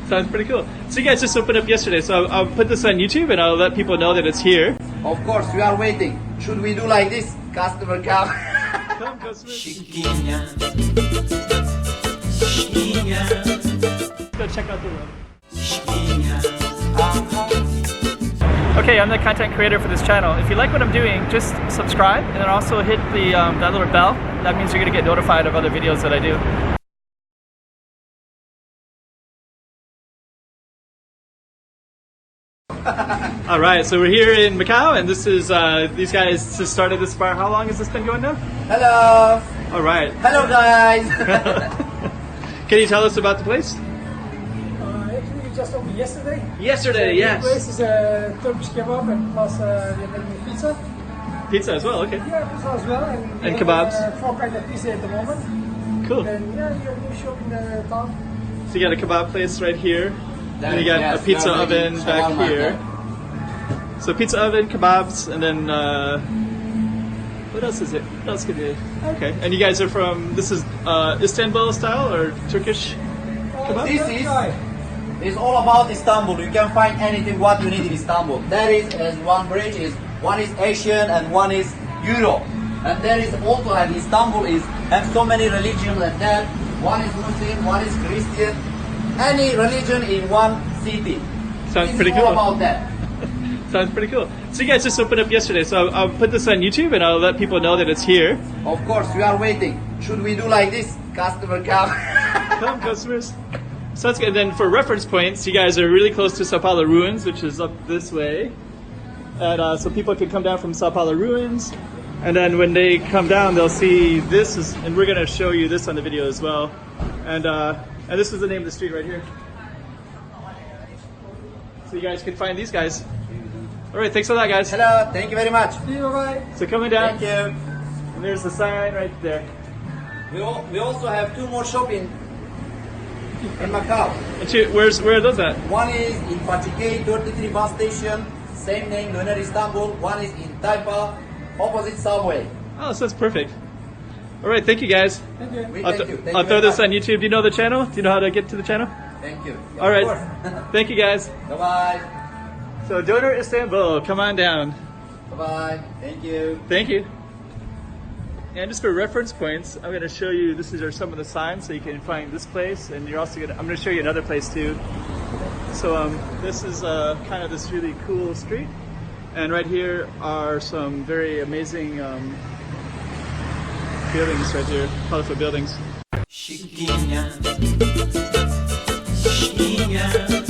Sounds pretty cool. So you guys just opened up yesterday, so I'll put this on YouTube and I'll let people know that it's here. Of course, we are waiting. Should we do like this? Customer come. Come, customers. Go check out the room. Okay, I'm the content creator for this channel. If you like what I'm doing, just subscribe and then also hit the that little bell. That means you're gonna get notified of other videos that I do. All right, so we're here in Macau, and this is these guys just started this bar. How long has this been going now? Hello. All right. Hello, guys. Can you tell us about the place? Actually, we just opened yesterday. Yesterday, yes. The place is Turkish kebab and plus we're having pizza. Pizza as well. Okay. Yeah, pizza as well. And we kebabs. have 4 kinds of pizza at the moment. Cool. And yeah, you have a new shop in the town. So you got a kebab place right here, and you got Yes, a pizza we are oven making back shawarma here. there. So pizza oven, kebabs, and then what else is it? What else could be? Okay. And you guys are from, this is Istanbul style or Turkish kebab? This is all about Istanbul. You can find anything what you need in Istanbul. There is as one bridge is one is Asian and one is Euro. And there is also like Istanbul is have so many religions and that one is Muslim, one is Christian. Any religion in one city. Sounds It's pretty all cool. about that. Sounds pretty cool. So you guys just opened up yesterday, so I'll put this on YouTube and I'll let people know that it's here. Of course, we are waiting. Should we do like this? Customer come. Come, customers. So that's good. And then for reference points, you guys are really close to Sao Paulo Ruins, which is up this way. And so people can come down from Sao Paulo Ruins. And then when they come down, they'll see this is, and we're going to show you this on the video as well. And this is the name of the street right here. So you guys can find these guys. All right, thanks a lot, guys. Hello, thank you very much. See you, bye. So coming down, Thank you. and there's the sign right there. We also have 2 more shopping in Macau. And where are those at? One is in Pachikai 33 bus station, same name, Döner Istanbul. One is in Taipa, opposite subway. Oh, so that's perfect. All right, thank you, guys. Thank you. We I'll, thank you. Thank I'll you throw very this much. on YouTube. Do you know the channel? Do you know how to get to the channel? Thank you. All Of right. course. Thank you, guys. Bye-bye. So Döner Istanbul, come on down. Bye-bye. Thank you. Thank you. And just for reference points, I'm going to show you, this are some of the signs so you can find this place, and you're also I'm going to show you another place too. So this is kind of this really cool street, and right here are some very amazing buildings right here, colorful buildings. Chiquinha, chiquinha.